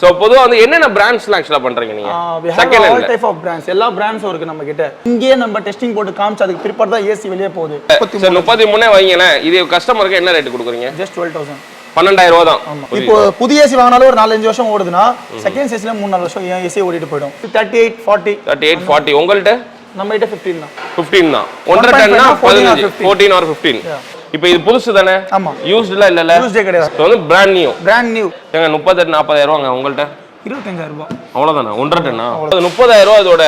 So, பொதுவா வந்து என்னென்ன பிராண்ட்ஸ்லாம் ஆக்சுவலா பண்றீங்க நீங்க? We have all type of brands. எல்லா பிராண்ட்ஸும் இருக்கு நம்ம கிட்ட. இங்கேயே நம்ம டெஸ்டிங் போட்டு காமிச்சு அதுக்கு பிரிப்பர் தான் ஏசி வெளியே போகுது. சரி 33 வைங்களேன். இது கஸ்டமருக்கு என்ன ரேட் கொடுக்குறீங்க? Just 12000. 12000 ரூபாய் தான். இப்போ புதிய ஏசி வாங்குனாலும் ஒரு 4-5 வருஷம் ஓடுதுனா செகண்ட் ஏசில 3-4 வருஷம் ஏசி ஓடிட்டு போய்டும். 38-40 உங்கள்ட்ட நம்ம கிட்ட 15 தான். 15 தான். 1 டன்னா 14 or 15. இப்போ இது புதுசு தானே? ஆமா. யூஸ்ட்ல இல்லல? யூஸ்டே கிடையாது. இது வந்து பிராண்ட் நியூ. Brand new. ஏங்க 38-40000 ரூபாங்க உங்கள்ட்ட? 25000 ரூபாய். அவ்வளவுதானா? 1 டன்னா. 30000 ரூபாய் அதோட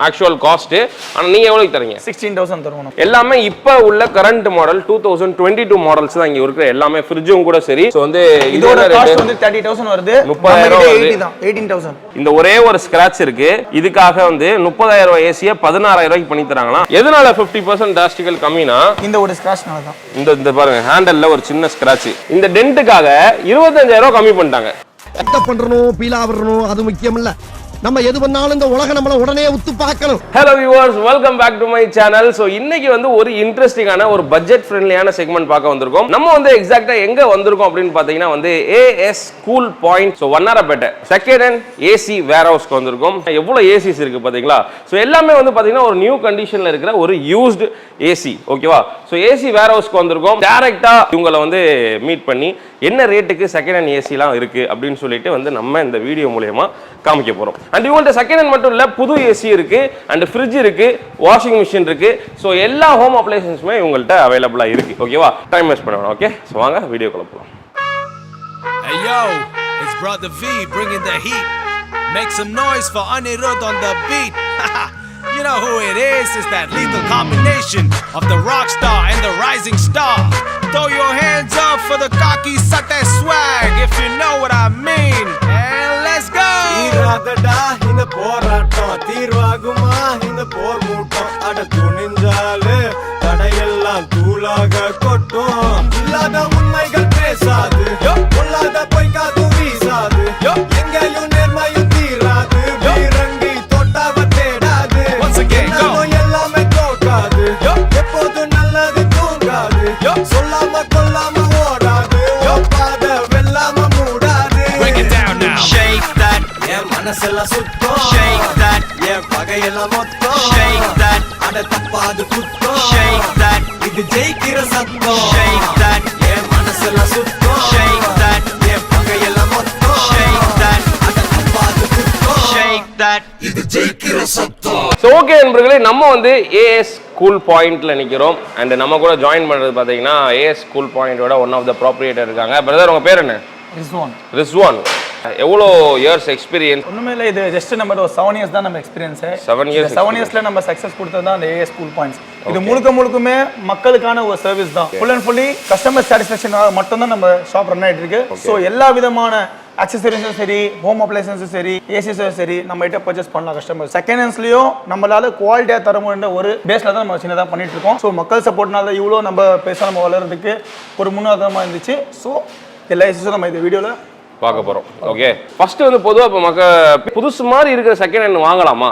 ஆக்சுவல் காஸ்ட். ஆனா நீங்க எவ்வளவுக்கு தரீங்க? 16000 தருவோம். எல்லாமே இப்ப உள்ள கரண்ட் மாடல் 2022 மாடல்ஸ் தான் இங்க இருக்கிற எல்லாமே ஃப்ரிட்ஜும் கூட சரி. சோ வந்து இதோட காஸ்ட் வந்து 30000 வருது. 30000 வருது. 18000. இந்த ஒரே ஒரு ஸ்கிராட்ச் இருக்கு. இதுக்காக வந்து 30000 ரூபாய் ஏசியை 16000 ரூபாய்க்கு பண்ணி தராங்களா? எதனால 50% டிராஸ்டிக்கல் கம்மினா இந்த ஒரு ஸ்கிராட்ச்னால தான். இந்த பாருங்க ஹேண்டல்ல ஒரு சின்ன ஸ்கிராட்ச். இந்த டென்ட்டுக்காக 25000 ரூபாய் கம்மி பண்ணிட்டாங்க. என்ன பண்றணும் பீலா வரணும் அது முக்கியம் இல்ல. நம்ம எது பண்ணாலும் இந்த உலக நம்மள உடனே உத்து பார்க்கணும். Hello viewers, welcome back to my channel. So இன்னைக்கு வந்து ஒரு இன்ட்ரெஸ்டிங்கான ஒரு பட்ஜெட் ஃப்ரெண்ட்லியான செக்மெண்ட் பார்க்க வந்திருக்கோம். நம்ம வந்து எக்ஸாக்ட்டா எங்க வந்திருக்கோம் அப்படின்னு பாத்தீங்கன்னா வந்து AS cool point. So Vannarapettai second hand AC வேர் ஹவுஸ்க்கு வந்திருக்கோம். எவ்வளவு ஏசிஸ் இருக்கு பாத்தீங்களா? சோ எல்லாமே வந்து பாத்தீங்கன்னா ஒரு நியூ கண்டிஷன்ல இருக்கிற ஒரு யூஸ்டு ஏசி. ஓகேவா? சோ ஏசி வேர் ஹவுஸ்க்கு வந்திருக்கோம். டைரக்டா இவங்கள வந்து மீட் பண்ணி என்ன ரேட்டுக்கு செகண்ட் ஹேண்ட் ஏசிலாம் இருக்கு அப்படின்னு சொல்லிட்டு வந்து நம்ம இந்த வீடியோ மூலமா காமிக்க போறோம். அண்ட் இவங்கள்ட்ட செகண்ட் ஹேண்ட் மட்டும் இல்ல, புது ஏசி இருக்கு, அண்ட் ஃப்ரிட்ஜ் இருக்கு, வாஷிங் மிஷின் இருக்கு. ஸோ எல்லா ஹோம் அப்ளையன்ஸுமே இவங்கள்ட்ட அவைலபிளா இருக்கு. ஓகேவா? டைம் வேஸ்ட் பண்ண வேணாம். ஓகே, ஸோ வாங்க வீடியோக்குள்ள போகலாம். Hey yo, it's Brother V bringing the heat. Make some noise for Anirudh on the beat. You know who it is? It's that lethal combination of the rock star and the rising star. Throw your hands up for the cocky sate swag, if you know what I mean. And let's go. Iradada inda poraattam theervaguma inda por mootam ada tuninjale tadayellam thulaga kottum illada unmaigal pesadu pollada poikadu veesadu engayum nermayum theeradu veerangi thottava thedadu once again go ellame thokadu eppodu nalladhu thoongadu sollama kollama odadu oppada vellama moodadu. Break it down now. Shake that yeah manasella sutto shake that yeah pagayella motto shake that ada tappadu kutto shake that idu jeikira satto shake that yeah manasella sutto shake that yeah pagayella motto shake that ada tappadu kutto shake that idu jeikira satto. So okay நண்பர்களே, நம்ம வந்து AS cool பாயிண்ட்ல நிக்கிறோம். And நம்ம கூட join பண்றது பாத்தீங்கன்னா AS cool பாயிண்டோட ஒன் ஆஃப் த ப்ராப்ரியேட்டர் இருக்காங்க. பிரதர், உங்க பேர் என்ன? ரிஸ்வான். எவ்வளோ இயர்ஸ் எக்ஸ்பீரியன்ஸ்? ஒண்ணுமே இல்லை, இது ஜஸ்ட் நம்ம ஒரு 7 இயர்ஸ் தான் நம்ம எக்ஸ்பீரியன்ஸ். 7 இயர்ஸ்ல நம்ம சக்சஸ் கொடுத்தது தான் அந்த AS கூல் பாயிண்ட்ஸ். இது முழுக்குமே மக்களுக்கான ஒரு சர்வீஸ் தான். Full and fully customer satisfaction மட்டும் தான் நம்ம ஷாப் ரன் ஆயிட்டு இருக்கு. ஸோ எல்லா விதமான அக்சசரிஸும் சரி, ஹோம் அப்ளையன்ஸும் சரி, ஏசிஸும் சரி நம்ம கிட்ட பர்ச்சேஸ் பண்ணலாம். கஸ்டமர் செகண்ட் ஹேண்ட்ஸ்லயும் நம்மளால குவாலிட்டியா தர முடியுன்ற ஒரு பேஸ்ல தான் நம்ம சின்னதாக பண்ணிட்டு இருக்கோம். ஸோ மக்கள் சப்போர்ட்னால இவ்வளோ நம்ம பேச நம்ம வளர்றதுக்கு ஒரு முன்னாதாரமாக இருந்துச்சு. ஸோ எல்லா ஏசிஸும் நம்ம இந்த வீடியோல பார்க்க போறோம். ஓகே, ஃபர்ஸ்ட் வந்து பொதுவா இப்போ புதுசு மாதிரி இருக்கிற செகண்ட் ஹேண்ட் வாங்கலாமா?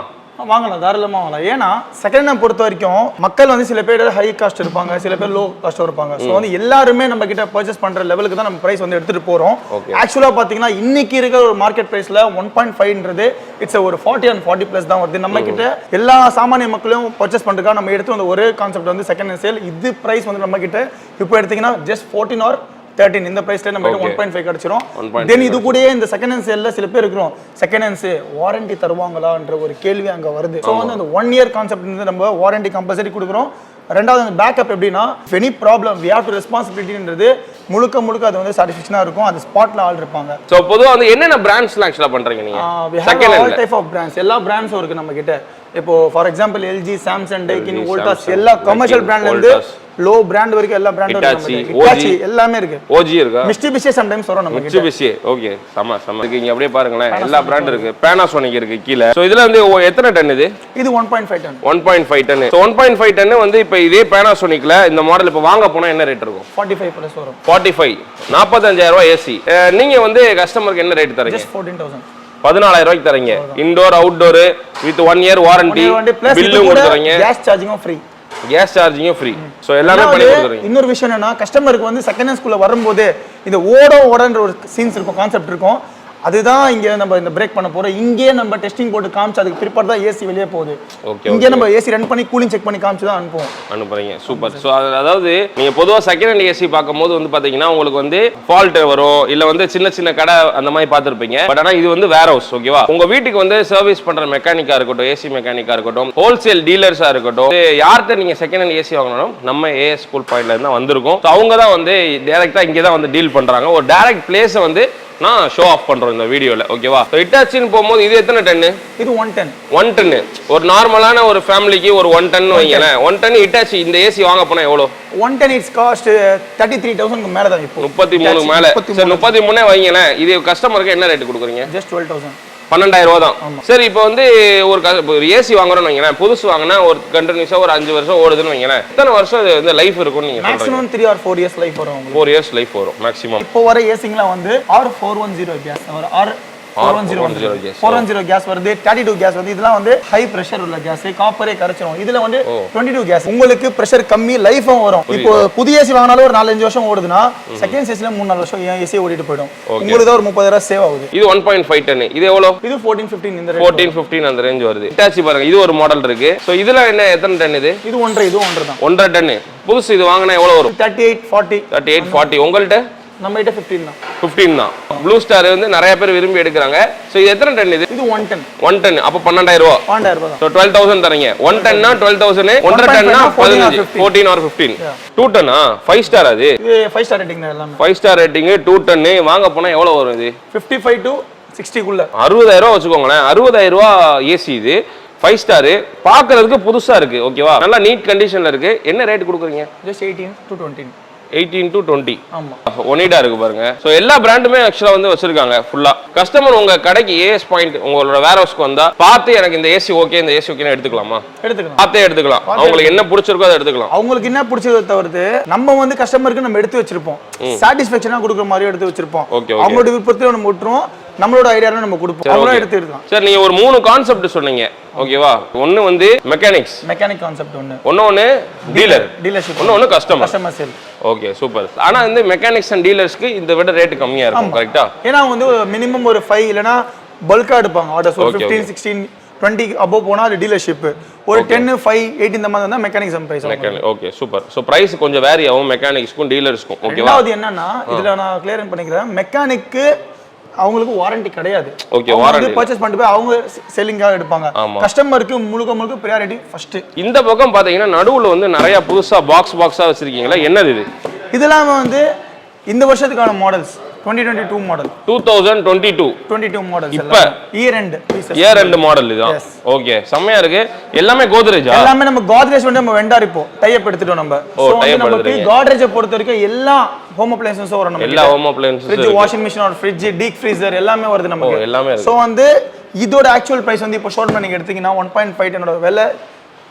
வாங்கலாம், தாராளமாக வாங்கலாம். ஏன்னா செகண்ட் ஹேண்ட் பொறுத்த வரைக்கும் மக்கள் வந்து சில பேர் ஹை காஸ்ட் இருப்பாங்க, சில பேர் லோ காஸ்ட் இருப்பாங்க. ஸோ வந்து எல்லாருமே நம்ம கிட்ட பர்ச்சேஸ் பண்ற லெவலுக்கு தான் நம்ம பிரைஸ் வந்து எடுத்துட்டு போறோம். ஆக்சுவலா பாத்தீங்கன்னா இன்னைக்கு இருக்கிற ஒரு மார்க்கெட் பிரைஸ்ல 1.5ன்றது இட்ஸ் ஒரு 40 and 40+ தான் வருது. நம்ம கிட்ட எல்லா சாமானிய மக்களும் பர்ச்சேஸ் பண்றதுக்காக நம்ம எடுத்து வந்த ஒரே கான்செப்ட் வந்து செகண்ட் ஹேண்ட் சேல். இது பிரைஸ் வந்து நம்ம கிட்ட இப்போ எடுத்தீங்கன்னா ஜஸ்ட் 14 or 13 இந்த பிரைஸ்ல நம்ம 1.5 கிடைச்சிரும். தென் இது கூடயே இந்த செகண்ட் ஹேண்ட் சேல்ல சில பேர் இருக்கிறோம், செகண்ட் ஹேண்ட்ஸ் வாரண்டி தருவாங்களான்ற ஒரு கேள்வி அங்க வருது. ஸோ வந்து அந்த 1 இயர் கான்செப்ட் வந்து நம்ம வாரண்டி கம்பல்சரி கொடுக்குறோம். ரெண்டாவது அந்த பேக்கப் எப்படின்னா any problem we have to ரெஸ்பான்சிபிலிட்டின்றது முழுக்க அது வந்து சாட்டிஸ்ஃபேக்ஷனா இருக்கும். அது ஸ்பாட்ல ஆள் இருப்பாங்க. ஸோ பொதுவாக வந்து என்னென்ன பிராண்ட்ஸ்லாம் ஆக்சுவலா பண்றீங்க நீங்க? Second hand all type of brands, எல்லா பிராண்ட்ஸும் இருக்கு நம்ம கிட்ட. இப்போ for example LG, Samsung, Daikin, Voltas, எல்லா கமர்ஷியல் பிராண்ட்ல இருந்து லோ பிராண்ட் வரைக்கும் எல்லா பிராண்டும் இருக்கு. எல்லாமே இருக்கு. OG இருக்கா? மிட்சுபிஷி சம்டைம்ஸ் வரும் நம்ம கிட்ட. மிட்சுபிஷி ஓகே, சம இங்க அப்படியே பாருங்களேன், எல்லா பிராண்ட் இருக்கு. Panasonic இருக்கு கீழ. சோ இதுல வந்து எத்தனை டன் இது? இது 1.5 டன். 1.5 டன். சோ 1.5 டன் வந்து இப்போ இதே Panasonicல இந்த மாடல் இப்போ வாங்க போனா என்ன ரேட் இருக்கும்? 45+ வரும். 45 45000 ரூபாய் ஏசி. நீங்க வந்து கஸ்டமருக்கு என்ன ரேட் தரீங்க? Just 14000. 14000 ரூபாய்க்கு தரீங்க. Indoor outdoor with 1 year warranty, bill கொடுக்குறீங்க, கேஸ் சார்ஜிங்கும் ஃப்ரீ. கேஸ் சார்ஜிங்கும் ஃப்ரீ. சோ எல்லாமே பண்ணி கொடுக்குறீங்க. இன்னொரு விஷயம் என்னன்னா கஸ்டமருக்கு வந்து செகண்ட் ஹேண்ட் ஸ்கூல்ல வரும்போது இந்த ஓடன்ற ஒரு சீன்ஸ் இருக்கும், கான்செப்ட் இருக்கும். அதுதான் இங்க நம்ம இந்த பிரேக் பண்ண போறோம். இங்கே நம்ம டெஸ்டிங் போட்டு காமிச்சு அதுக்கு ப்ரிப்பேர் தான் ஏசி வெளியே போகுது. இங்கே நம்ம ஏசி ரன் பண்ணி கூலிங் செக் பண்ணி காமிச்சு தான் அனுப்புறீங்க. சூப்பர். ஸோ அதாவது நீங்க பொதுவாக செகண்ட் ஹேண்ட் ஏசி பார்க்கும்போது வந்து பாத்தீங்கன்னா உங்களுக்கு வந்து ஃபால்ட் வரும், இல்ல வந்து சின்ன சின்ன கடை அந்த மாதிரி பார்த்துருப்பீங்க. பட் ஆனால் இது வந்து வேர் ஹவுஸ். ஓகேவா? உங்க வீட்டுக்கு வந்து சர்வீஸ் பண்ற மெக்கானிக்கா இருக்கட்டும், ஏசி மெக்கானிக்கா இருக்கட்டும், ஹோல்சேல் டீலர்ஸா இருக்கட்டும், யார்கிட்ட நீங்க செகண்ட் ஹேண்ட் ஏசி வாங்கணும் நம்ம ஏ ஸ்கூல் பாயிண்ட்ல இருந்து வந்திருக்கோம். அவங்க தான் வந்து டைரக்டா இங்கே தான் வந்து டீல் பண்றாங்க. ஒரு டைரக்ட் பிளேஸை வந்து நான் ஷோ ஆஃப் பண்றோம் இந்த வீடியோல. ஓகேவா? இட்டாச்சின்னு போகும்போது இது எத்தனை டன்னு? இது 1 டன்னு. ஒரு நார்மலான ஒரு ஃபேமிலிக்கு ஒரு 1 டன் வைங்களேன். 1 டன் இட்டாச்சி இந்த ஏசி வாங்க போனா எவ்வளோ? 1 டன் இட்ஸ் காஸ்ட் 33,000 மேல தான். இப்போ 33 மேல. சரி 33 வைங்களேன். இது கஸ்டமருக்கு என்ன ரேட் கொடுக்குறீங்க? ஜஸ்ட் 12,000. 12,000 ரூபா தான். சரி, இப்போ வந்து ஒரு ஏசி வாங்குறோம்னு வைங்களேன், புதுசு வாங்கினா ஒரு கண்டினியூஸா ஒரு 5 வருஷம் ஓடுதுன்னு வைங்களேன், எத்தனை வருஷம் இது வந்து லைஃப் இருக்கும்னு நீங்க சொல்றீங்க? மேக்ஸிமம் 3 or 4 years லைஃப் வரும். 4 years லைஃப் வரும் மேக்ஸிமம். இப்போ வர ஏசிங்கலாம் வந்து R410 கேஸ் வர R410 கேஸ் வருது, 32 கேஸ் வருது. இதெல்லாம் வந்து ஹை பிரஷர் உள்ள கேஸ், காப்பரே கரைச்சிரும். இதுல வந்து 22 கேஸ். உங்களுக்கு பிரஷர் கம்மி, லைஃபும் வரும். இப்போ புதிய ஏசி வாங்கினாலும் ஒரு 4-5 வருஷம் ஓடுதுன்னா செகண்ட் ஏசில 3-4 வருஷம் ஏசி ஓடிட்டு போயிடும். உங்களுக்கு ஒரு 30,000 சேவ் ஆகுது. இது 1.5 டன். இது எவ்வளவு? இது 14-15 இந்த ரேஞ்ச். 14-15 அந்த ரேஞ்ச் வருது. இட்டாச்சி பாருங்க, இது ஒரு மாடல் இருக்கு. சோ இதுல என்ன எத்தனை டன் இது? இது 1.5 தான். 1.5 டன். புதுசு இது வாங்கினா எவ்வளவு வரும்? 38-40. உங்கள்ட்ட நம்ம கிட்ட 15 தான். 15 தான். ப்ளூ ஸ்டார் வந்து நிறைய பேர் விரும்பி எடுக்கிறாங்க. சோ இது எத்தனை டன் இது? இது 1 டன். 1 டன். அப்ப 12,000 ரூபாய். 12,000 தான். சோ 12,000 தரீங்க. 1 டன்னா 12,000, 1.5 டன்னா 15, 14 or 15. 2 டன்னா 5 ஸ்டார் அது. இது 5 ஸ்டார் ரேட்டிங் தான் எல்லாமே. 5 ஸ்டார் ரேட்டிங் 2 டன் வாங்க போனா எவ்வளவு வரும் இது? 55 to 60 குள்ள. 60,000 ரூபாய் வச்சுக்கோங்களேன். 60,000 ரூபாய் ஏசி இது. 5 ஸ்டார் பாக்குறதுக்கு புதுசா இருக்கு. ஓகேவா? நல்லா நீட் கண்டிஷன்ல இருக்கு. என்ன ரேட் கொடுக்குறீங்க? Just 18 to 20. 18 to 20. ஆமா. ஒனிடா இருக்கு பாருங்க. சோ எல்லா பிராண்டுமே ஆக்சுவலா வந்து வச்சிருக்காங்க ஃபுல்லா. கஸ்டமர் உங்க கடைக்கு ஏஎஸ் பாயிண்ட் உங்களோட வேர் ஹவுஸ்க்கு வந்தா பார்த்து எனக்கு இந்த ஏசி ஓகே, இந்த ஏசி ஓகேன்னு எடுத்துக்கலாமா? எடுத்துக்கலாம். பார்த்தே எடுத்துக்கலாம். அவங்களுக்கு என்ன பிடிச்சிருக்கோ அதை எடுத்துக்கலாம். அவங்களுக்கு என்ன பிடிச்சதை தவிர்த்து நம்ம வந்து கஸ்டமருக்கு நம்ம எடுத்து வச்சிருப்போம். சாட்டிஸ்ஃபேக்ஷனா கொடுக்குற மாதிரி எடுத்து வச்சிருப்போம். அவங்களோட விருப்பத்தை நம்ம விட்டுருவோம், நம்மளோட ஐடியால நம்ம கொடுப்போம். அவங்களே எடுத்து எடுக்கலாம். சரி, நீங்க ஒரு 3 கான்செப்ட் சொன்னீங்க. ஓகேவா? ஒன்னு வந்து மெக்கானிக் கான்செப்ட், ஒன்னு டீலர்ஷிப், ஒன்னு கஸ்டமர் சேல். Okay, super. ஆனா இந்த மெக்கானிக்ஸ் அண்ட் டீலர்ஸ்க்கு இந்த விட ரேட் கம்மியா இருக்கும். கரெக்ட்டா? ஏன்னா வந்து மினிமம் ஒரு 5 இல்லனா பல்கா எடுப்பாங்க. ஆர்டர்ஸ் ஒரு 15, 16, 20 above போனா அது டீலர்ஷிப். ஒரு 10, 5, 8 இந்த மாதிரி தான் mechanics price. Okay, super. So price கொஞ்சம் வேரி ஆகும் மெக்கானிக்ஸ்க்கும் டீலர்ஸ்க்கும். ஓகேவா? அது என்னன்னா இதுல நான் கிளியர் பண்ணிக்கிறேன், மெக்கானிக்கு அவங்களுக்கு வாரண்டி கிடையாது. ஓகே, வாரண்டி பர்சேஸ் பண்ணிட்டு போய் அவங்க செல்லிங்காக எடுப்பாங்க. கஸ்டமருக்கு முழுக்க பிரியாரிட்டி ஃபர்ஸ்ட். இந்த பக்கம் பாத்தீங்கன்னா நடுவுல வந்து நிறைய புதுசா பாக்ஸா வச்சிருக்கீங்களா? என்னது இது? இதெல்லாம் வந்து இந்த வருஷத்துக்கான மாடல்ஸ். 2022 மாடல். 2022 மாடல்ஸ். இப்ப இயர் எண்ட் மாடல் இதுதான். ஓகே, செமையா இருக்கு. எல்லாமே கோத்ரேஜா? எல்லாமே நம்ம கோத்ரேஜ் வந்து நம்ம வெண்டார் இப்போ டைப் எடுத்துட்டோம் நம்ம. சோ நமக்கு கோத்ரேஜ் பொறுத்த வரைக்கும் எல்லா ஹோம் அப்ளையன்சஸும் வரும். நம்ம எல்லா home appliances, fridge, washing machine or fridge, deep freezer எல்லாமே வருது நமக்கு. எல்லாமே இருக்கு. சோ வந்து இதோட ஆக்சுவல் பிரைஸ் வந்து இப்போ ஷோரூம்ல நீங்க எடுத்தீங்கன்னா 1.5 டன்னோட விலை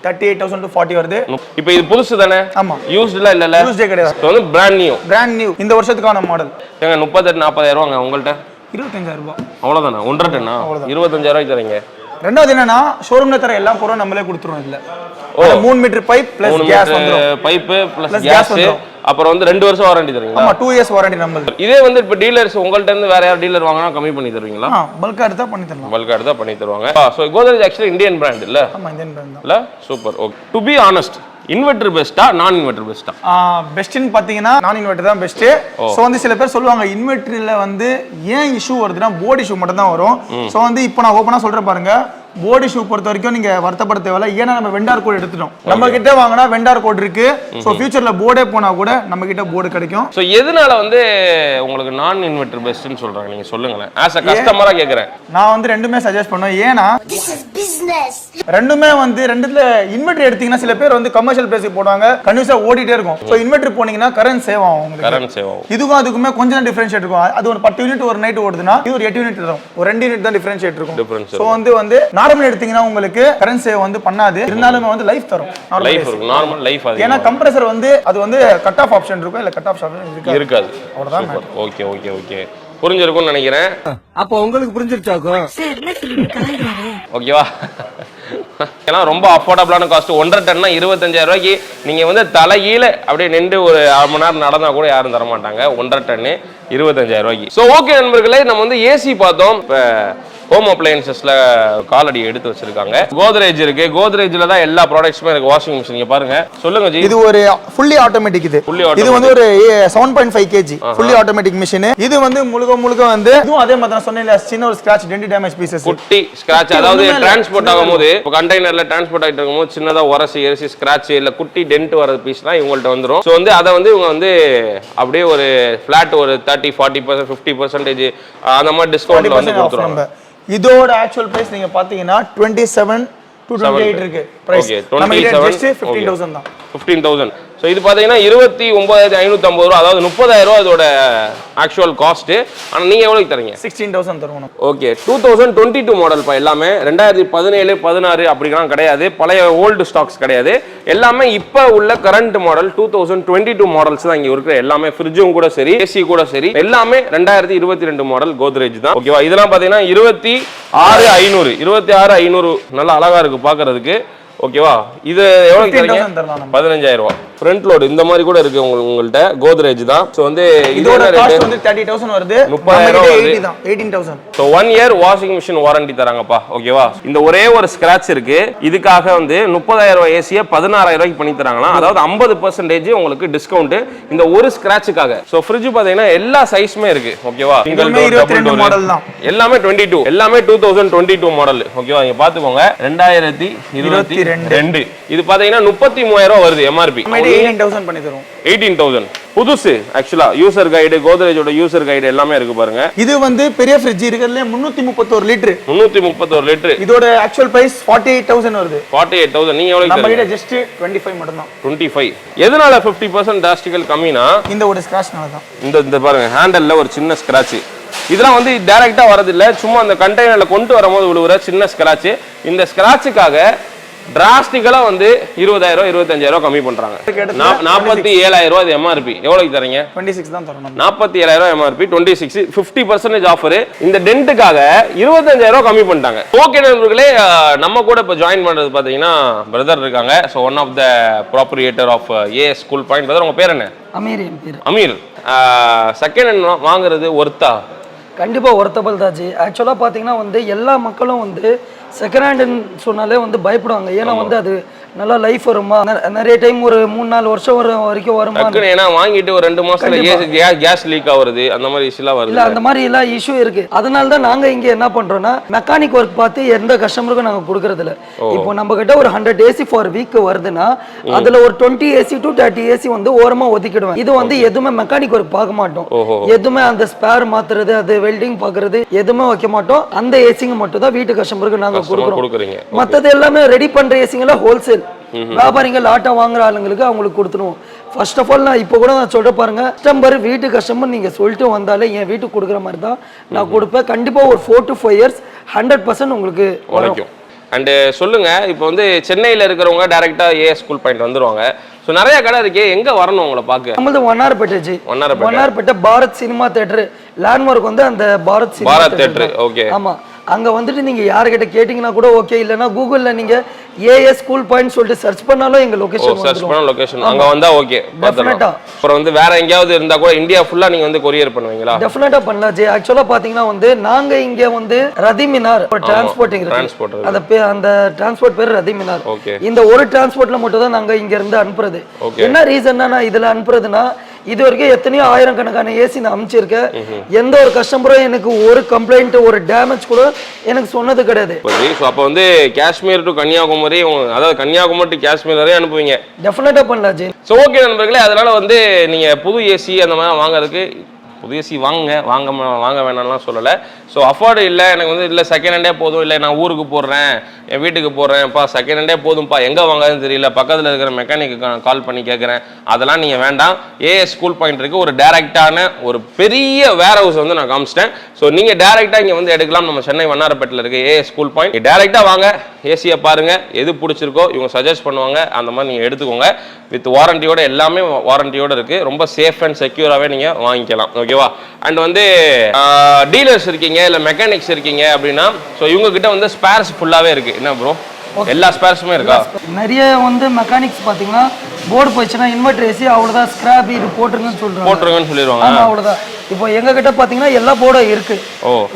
38,000 to 40 வருது. இப்போ இது புதுசு தானே? ஆமா. யூஸ்ட்ல இல்லல? யூஸ்டே கிடையாது. இது வந்து பிராண்ட் நியூ இந்த வருஷத்துக்கான மாடல். ஏங்க 38,000-40,000 ரூபாங்க உங்கள்ட்ட? 25,000 ரூபாய். அவ்வளவுதானா? 1.5 டன்னா 25,000 ரூபாய்க்கு தரீங்க. ரெண்டாவது என்னன்னா ஷோரூம்ல தர எல்லா பொருளும் நம்மளே கொடுத்துறோம். இல்ல 3 மீட்டர் பைப் பிளஸ் கேஸ் வந்துரும். பைப் பிளஸ் கேஸ், அப்புறம் வந்து 2 வருஷம் வாரண்டி தருவீங்க. ஆமா, 2 இயர்ஸ் வாரண்டி நம்மளுக்கு. இதே வந்து இப்ப டீலர்ஸ் உங்கள்ட்ட இருந்து வேற யார் டீலர் வாங்குனா கம்மி பண்ணி தருவீங்களா? பல்கா எடுத்தா பண்ணி தரலாம். பல்கா எடுத்தா பண்ணி தருவாங்க. So Godrej actually Indian brand இல்ல? ஆமா, இந்தியன் பிராண்ட் தான். இல்ல? Super. Okay. To be honest, inverter பெஸ்டா நான் இன்வெர்ட்டர் பெஸ்டா? பெஸ்ட்னு பாத்தீங்கன்னா நான் இன்வெர்ட்டர் தான் பெஸ்ட். சோ வந்து சில பேர் சொல்லுவாங்க இன்வெர்ட்டர்ல வந்து ஏன் இஷ்யூ வருதுன்னா போர்டு இஷ்யூ மட்டும் தான் வரும். சோ வந்து இப்போ நான் ஓபனா சொல்றேன் பாருங்க, போர்டு இஷ்யூ பொறுத்த வரைக்கும் நீங்க வருத்தப்பட தேவையில்ல. ஏன்னா நம்ம வெண்டார் கோட் எடுத்துட்டோம். நம்ம கிட்ட வாங்கினா வெண்டார் கோட் இருக்கு. சோ ஃபியூச்சர்ல போர்டே போனா கூட நம்ம கிட்ட போர்டு கிடைக்கும். சோ எதனால வந்து உங்களுக்கு நான் இன்வெர்ட்டர் பெஸ்ட்னு சொல்றாங்க நீங்க சொல்லுங்களேன். ஆஸ் a கஸ்டமரா கேக்குறேன். நான் வந்து ரெண்டுமே சஜஸ்ட் பண்ணுவேன். ஏன்னா ரெண்டுமே வந்து ரெண்டுல இன்வெர்ட்டர் எடுத்தீங்கன்னா சில பேர் வந்து கமர்ஷியல் பிளேஸ்க்கு போடுவாங்க, கன்யூஸா ஓடிட்டே இருக்கும். சோ இன்வெர்ட்டர் போனீங்கன்னா கரண்ட் சேவ் ஆகும் உங்களுக்கு. கரண்ட் சேவ் ஆகும். இதுக்கும் அதுக்குமே கொஞ்சம் டிஃபரன்ஷியேட் இருக்கும். அது ஒரு 10 யூனிட் ஒரு நைட் ஓடுதுன்னா இது ஒரு 8 யூனிட் இருக்கும். ஒரு 2 யூனிட் தான் டிஃபரன்ஷியேட் இருக்கும். சோ வந்து நார்மல் எடுத்தீங்கன்னா உங்களுக்கு கரண்ட் சேவ் வந்து பண்ணாது. இருந்தாலும் வந்து லைஃப் தரும். லைஃப் இருக்கும். நார்மல் லைஃப் அது. ஏன்னா கம்ப்ரசர் வந்து அது வந்து கட் ஆஃப் ஆப்ஷன் இருக்கும், இல்ல கட் ஆஃப் ஆப்ஷன் இருக்காது. அவ்வளவுதான். ஓகே ஓகே ஓகே, புரிஞ்சிருக்கும்னு நினைக்கிறேன். அப்போ உங்களுக்கு புரிஞ்சிருச்சாக்கும். ஓகேவா? ஏன்னா ரொம்ப அஃபோர்டபுளான காஸ்ட். 1.5 டன்னா 25,000 ரூபாய்க்கு நீங்க வந்து தலைகீழ அப்படியே நின்று ஒரு 1/2 மணி நேரம் நடந்தா கூட யாரும் தர மாட்டாங்க. 1.5 டன்னு 25,000 ரூபாய்க்கு. ஸோ ஓகே நண்பர்களே, நம்ம வந்து ஏசி பார்த்தோம். இப்போ ஹோம் அப்ளையன்சஸ்ல காலடி எடுத்து வச்சிருக்காங்க. கோத்ரேஜ் இருக்கு. கோத்ரேஜ்ல தான் எல்லா ப்ராடக்ட்ஸுமே இருக்கு. வாஷிங் மிஷின் இங்க பாருங்க. சொல்லுங்க ஜி. இது ஒரு ஃபுல்லி ஆட்டோமேட்டிக். இது வந்து ஒரு 7.5 kg ஃபுல்லி ஆட்டோமேட்டிக் மிஷின். இது வந்து முழுக்க வந்து இதுவும் அதே மாதிரி நான் சொன்னேன்ல, சின்ன ஒரு ஸ்கிராட்ச், டென்ட் டேமேஜ் பீசஸ், குட்டி ஸ்கிராட்ச். அதாவது டிரான்ஸ்போர்ட் ஆகும்போது இப்போ கண்டெய்னர்ல டிரான்ஸ்போர்ட் ஆயிட்டு இருக்கும்போது சின்னதா உரசி ஸ்கிராட்ச் இல்ல குட்டி டென்ட் வர பீஸ்லாம் இவங்கள்ட்ட வந்துரும். ஸோ வந்து அதை வந்து இவங்க வந்து அப்படியே ஒரு ஃபிளாட் ஒரு 30-40% 50% அந்த மாதிரி டிஸ்கவுண்ட்ல வந்து கொடுத்துருவாங்க. இதோட ஆக்சுவல் பிரைஸ் நீங்க பாத்தீங்கன்னா 27 to 28 இருக்கு பிரைஸ். நம்ம கிட்ட ஜஸ்ட் 15,000 தான். 15,000. ஸோ இது பார்த்தீங்கன்னா 29,550 ரூபா, அதாவது 30,000 ரூபா இதோட ஆக்சுவல் காஸ்ட். ஆனால் நீங்கள் எவ்வளோக்கு தரீங்க? 16,000 தருவோம். ஓகே, 2022 மாடல்ப்பா எல்லாமே. 2017 16 அப்படிலாம் கிடையாது, பழைய ஓல்டு ஸ்டாக்ஸ் கிடையாது. எல்லாமே இப்போ உள்ள கரண்ட் மாடல் 2022 மாடல்ஸ் தான் இங்கே இருக்கிற எல்லாமே. ஃப்ரிட்ஜும் கூட சரி, ஏசி கூட சரி, எல்லாமே 2022 மாடல் கோத்ரேஜ் தான். ஓகேவா? இதெல்லாம் பார்த்தீங்கன்னா 26,500 நல்லா அழகா இருக்கு பார்க்கறதுக்கு. ஓகேவா? இது எவ்வளவு தரீங்க? 15,000 ரூபாய். ஃப்ரண்ட் லோட் இந்த மாதிரி கூட இருக்கு உங்கள்ட்ட. கோத்ரேஜ் தான். சோ வந்து இதோட காஸ்ட் வந்து 30,000 வருது. 30,000 வருது. 18,000. So 1 year washing machine warranty தராங்கப்பா. ஓகேவா? இந்த ஒரே ஒரு ஸ்கிராட்ச் இருக்கு. இதுக்காக வந்து 30,000 ரூபாய் ஏசியை 16,000 ரூபாய்க்கு பண்ணி தராங்களா. அதாவது 50% உங்களுக்கு டிஸ்கவுண்ட் இந்த ஒரு ஸ்கிராட்சுக்காக. சோ ஃப்ரிட்ஜ் பாத்தீங்கன்னா எல்லா சைஸ்மே இருக்கு. ஓகேவா? Single door, double door model தான். எல்லாமே 22, எல்லாமே 2022 மாடல். ஓகேவா? நீங்க பாத்துக்கோங்க. 2022. இது பாத்தீங்கன்னா 33,000 ரூபாய் வருது எம்ஆர்பி. 18,000 பண்ணி தரோம். 18,000 புதுசு. ஆக்சுவலா யூசர் கைடு, கோத்ரேஜோட யூசர் கைடு எல்லாமே இருக்கு பாருங்க. இது வந்து பெரிய ஃப்ரிட்ஜ் இருக்குறதுல 331 லிட்டர். 331 லிட்டர். இதோட ஆக்சுவல் பிரைஸ் 48,000 வருது. 48,000. நீங்க எவ்வளவு? நம்ம கிட்ட ஜஸ்ட் 25 மட்டும் தான். 25. எதனால 50% டிராஸ்டிக்கல் கம்மினா இந்த ஒரு ஸ்கிராட்ச்னால தான். இந்த பாருங்க, ஹேண்டல்ல ஒரு சின்ன ஸ்கிராட்ச். இதெல்லாம் வந்து டைரக்டா வரது இல்ல, சும்மா அந்த கண்டெய்னர்ல கொண்டு வரும்போது விழுவுற சின்ன ஸ்கிராட்ச். இந்த ஸ்கிராட்சுக்காக டிராஸ்டிக்கலா வந்து 20,000 25,000 கம்மி பண்றாங்க. 47,000 ரூபாய் எம்ஆர்பி. எவ்வளவு தரீங்க? 26 தான் தரணும். 47,000 எம்ஆர்பி, 26, 50% ஆஃபர். இந்த டென்ட்டுக்காக 25,000 கம்மி பண்ணிட்டாங்க. ஓகே நண்பர்களே, நம்ம கூட இப்போ ஜாயின் பண்றது பாத்தீங்கன்னா பிரதர் இருக்காங்க. So one of the proprietor of AS school point. Brother, உங்க பேர் என்ன? அமீர். அமீர், செகண்ட் ஹேண்ட் வாங்குறது ஒர்த்தா? கண்டிப்பா ஒர்த்தபிள் தான் ஜி. ஆக்சுவலா பாத்தீங்கன்னா வந்து எல்லா மக்களும் வந்து செகண்ட் ஹேண்டுன்னு சொன்னாலே வந்து பயப்படுவாங்க. ஏன்னா வந்து அது நல்லா லைஃப் வருமா, நிறைய டைம் ஒரு 3-4 வருஷம் வரைக்கும் வருமா. ஏன்னா வாங்கிட்டு ஒரு 2 மாசத்துல கேஸ் லீக் ஆகுறது, அந்த மாதிரி இஷ்யூலாம் வருது. இல்ல, அந்த மாதிரி எல்லாம் இஷ்யூ இருக்கு. அதனால தான் நாங்க இங்க என்ன பண்றோம்னா மெக்கானிக் ஒர்க் பார்த்து எந்த கஸ்டமருக்கும் நாங்க கொடுக்கறது இல்ல. இப்போ நம்ம கிட்ட ஒரு 100 ஏசி ஃபார் வீக் வருதுன்னா அதுல ஒரு 20 ஏசி to 30 ஏசி வந்து ஓரமா ஒதுக்கிடுவேன். இது வந்து எதுவுமே மெக்கானிக் ஒர்க் பார்க்க மாட்டோம். எதுவுமே அந்த ஸ்பேர் மாத்துறது, அது வெல்டிங் பாக்குறது எதுவுமே வைக்க மாட்டோம். அந்த ஏசிங்க மட்டும் தான் வீட்டு கஸ்டமருக்கு நாங்க கொடுக்குறோம். மத்தது எல்லாமே ரெடி பண்ற ஏசிங்கள ஹோல்சேல் வியாபாரிகள் லாட்டா வாங்குற ஆளுங்களுக்கு அவங்களுக்கு கொடுத்துருவோம். ஃபர்ஸ்ட் ஆஃப் ஆல் நான் இப்போ கூட நான் சொல்ற பாருங்க, கஸ்டமர் வீட்டு கஸ்டமர் நீங்க சொல்லிட்டு வந்தாலே என் வீட்டுக்கு கொடுக்குற மாதிரி தான் நான் கொடுப்பேன். கண்டிப்பா ஒரு 4 to 5 years 100% உங்களுக்கு வரைக்கும். அண்ட் சொல்லுங்க, இப்போ வந்து சென்னையில இருக்கிறவங்க டைரக்டா ஏஎஸ் ஸ்கூல் பாயிண்ட் வந்துருவாங்க. ஸோ நிறைய கடை இருக்கே, எங்க வரணும் உங்களை பார்க்க? நம்மளது Vannarapettai G. Vannarapettai Bharat cinema theatre landmark வந்து அந்த பாரத் தியேட்டர். ஓகே, ஆமா. அங்க வந்துட்டு நீங்க யார்கிட்ட கேட்டீங்கன்னா கூட ஓகே, இல்லனா கூகுள்ல நீங்க ஏஎஸ் ஸ்கூல் பாயிண்ட் சொல்லிட்டு சர்ச் பண்ணாலும் எங்க லொகேஷன் சர்ச் பண்ணா லொகேஷன் அங்க வந்தா ஓகே. டெஃபினட்டா. அப்புறம் வந்து வேற எங்கயாவது இருந்தா கூட இந்தியா ஃபுல்லா நீங்க வந்து கொரியர் பண்ணுவீங்களா? டெஃபினட்டா பண்ணலாம் ஜி. ஆக்சுவலா பாத்தீங்கன்னா வந்து நாங்க இங்க வந்து ரதிமினார் ஒரு டிரான்ஸ்போர்ட்டிங் இருக்கு. அந்த டிரான்ஸ்போர்ட் பேர் ரதிமினார். இந்த ஒரு டிரான்ஸ்போர்ட்ல மட்டும் தான் நாங்க இங்க இருந்து அனுப்புறது. என்ன ரீசன்னா நான் இதுல அனுப்புறதுன்னா இது வரைக்கும் எத்தனையோ ஆயிரக்கணக்கான ஏசி நான் அமைச்சிருக்கேன். எந்த ஒரு கஸ்டமரும் எனக்கு ஒரு கம்ப்ளைண்ட், ஒரு டேமேஜ் கூட எனக்கு சொன்னது கிடையாது. அப்ப வந்து காஷ்மீர் டு கன்னியாகுமரி, அதாவது கன்னியாகுமரி டு காஷ்மீர் வரை அனுப்புவீங்க? டெஃபினட்டா பண்ணலாம் ஜி. சோ ஓகே நண்பர்களே, அதனால வந்து நீங்க புது ஏசி அந்த மாதிரி வாங்குறதுக்கு புது ஏசி வாங்க வேணாம்லாம் சொல்லலை. ஸோ அஃபோர்டு இல்லை எனக்கு வந்து இல்லை செகண்ட் ஹேண்டே போதும், இல்லை நான் ஊருக்கு போடுறேன், என் வீட்டுக்கு போடுறேன்ப்பா, செகண்ட் ஹேண்டே போதும்ப்பா, எங்கே வாங்காதுன்னு தெரியல, பக்கத்தில் இருக்கிற மெக்கானிக்கு கால் பண்ணி கேட்குறேன், அதெல்லாம் நீங்கள் வேண்டாம். ஏஎஸ் ஸ்கூல் பாயிண்ட் இருக்குது, ஒரு டேரெக்டான ஒரு பெரிய வேர் ஹவுஸ் வந்து நான் காமிச்சிட்டேன். ஸோ நீங்கள் டேரெக்டாக இங்கே வந்து எடுக்கலாம். நம்ம சென்னை வண்ணாரப்பேட்டில் இருக்குது ஏஎஸ் ஸ்கூல் பாயிண்ட். டேரெக்டாக வாங்க, ஏசியை பாருங்கள், எது பிடிச்சிருக்கோ இவங்க சஜஸ்ட் பண்ணுவாங்க, அந்த மாதிரி நீங்கள் எடுத்துக்கோங்க. வித் வாரண்டியோட, எல்லாமே வாரண்டியோட இருக்குது. ரொம்ப சேஃப் அண்ட் செக்யூராகவே நீங்கள் வாங்கிக்கலாம். ஓகேவா? அண்ட் வந்து டீலர்ஸ் இருக்கீங்க, இல்லை மெக்கானிக்ஸ் இருக்கீங்க அப்படின்னா ஸோ இவங்க கிட்ட வந்து ஸ்பேர்ஸ் ஃபுல்லாகவே இருக்குது. என்ன ப்ரோ, எல்லா ஸ்பேர்ஸுமே இருக்கா? நிறைய வந்து மெக்கானிக்ஸ் பாத்தீங்கன்னா போர்டு போயிடுச்சுன்னா இன்வெர்டர் ஏசி அவ்வளவுதான் ஸ்கிராப் இது போட்டுருங்கன்னு சொல்லிடுவாங்க. ஆமா அவ்வளவுதான். இப்போ எங்க கிட்ட பாத்தீங்கன்னா எல்லா போர்டும் இருக்கு.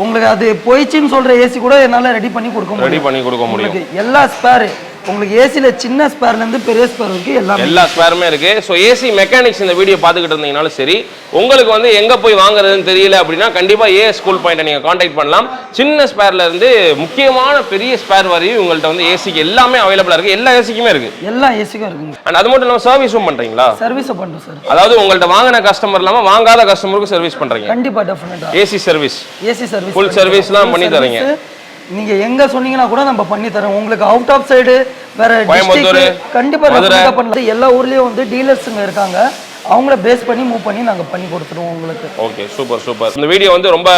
உங்களுக்கு அது போயிடுச்சுன்னு சொல்ற ஏசி கூட என்னால ரெடி பண்ணி கொடுக்க முடியும். எல்லா ஸ்பேர் உங்களுக்கு ஏசில சின்ன ஸ்பேர்ல இருந்து பெரிய ஸ்பேர் வரைக்கும் எல்லா ஸ்பேருமே இருக்கு. ஸோ ஏசி மெக்கானிக்ஸ் இந்த வீடியோ பார்த்துக்கிட்டு இருந்தீங்கனாலும் சரி, உங்களுக்கு வந்து எங்க போய் வாங்குறதுன்னு தெரியல அப்படின்னா கண்டிப்பா ஏஎஸ் ஸ்கூல் பாயிண்ட்டை நீங்க கான்டாக்ட் பண்ணலாம். சின்ன ஸ்பேர்ல இருந்து முக்கியமான பெரிய ஸ்பேர் வரையும் உங்கள்கிட்ட வந்து ஏசிக்கு எல்லாமே அவைலபிளா இருக்கு. எல்லா ஏசிக்குமே இருக்கு. எல்லா ஏசிக்கும் இருக்கு. அண்ட் அது மட்டும் இல்லாம சர்வீஸும் பண்றீங்களா? சர்வீஸ் பண்றோம் சார். அதாவது உங்கள்ட்ட வாங்கின கஸ்டமர் இல்லாம வாங்காத கஸ்டமருக்கு சர்வீஸ் பண்றீங்க? கண்டிப்பா டெஃபினட்டா. ஏசி சர்வீஸ் ஃபுல் சர்வீஸ் சர்வீஸ்லாம் பண்ணி தரீங்க. நீங்க எங்க சொன்னீங்கன்னா கூட நம்ம பண்ணி தரோம். உங்களுக்கு அவுட் ஆஃப் சைடு வேற டிஸ்ட்ரிக்ட் கண்டிப்பா பண்ணலாம். எல்லா ஊர்லயும் வந்து டீலர்ஸ்ங்க இருக்காங்க. அவங்கள பேஸ் பண்ணி மூவ் பண்ணி நாங்க பண்ணி கொடுத்துருவோம் உங்களுக்கு. Okay, super. இந்த வீடியோ வந்து ரொம்ப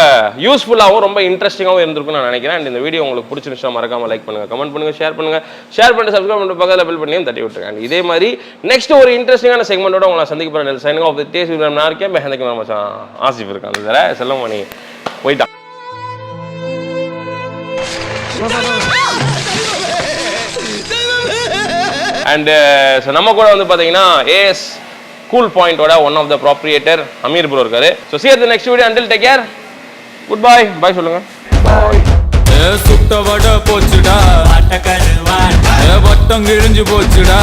யூஸ்ஃபுல்லாகவும் ரொம்ப இன்ட்ரெஸ்டிங்காகவும் இருந்திருக்கும்னு நான் நினைக்கிறேன். அண்ட் இந்த வீடியோ உங்களுக்கு பிடிச்சிருந்துச்சா மறக்காம லைக் பண்ணுங்க, கமெண்ட் பண்ணுங்க, ஷேர் பண்ணிட்டு சப்ஸ்கிரைப் பண்ணிட்டு பக்கத்துல பெல் பண்ணியும் தட்டி விட்டுருங்க. அண்ட் இதே மாதிரி நெக்ஸ்ட் ஒரு இன்ட்ரெஸ்டிங்கான செக்மெண்டோட உங்களை சந்திக்க போறேன். Signing off the taste with நான் இருக்கேன். மெஹந்துக்கு மச்சான் ஆசிஃப் இருக்கான். வேற செல்லமணி போயிட்டான். அண்ட் நம்ம கூட வந்து பாத்தீங்கன்னா ஏஎஸ் கூல் பாயிண்டோட one of the proprietor Amir bro இருக்காரு. So see you at the next video. Until take care. Goodbye. Bye சொல்லுங்க. சுட்ட வட போச்சுடா, வட்டம் கிழிஞ்சு போச்சுடா.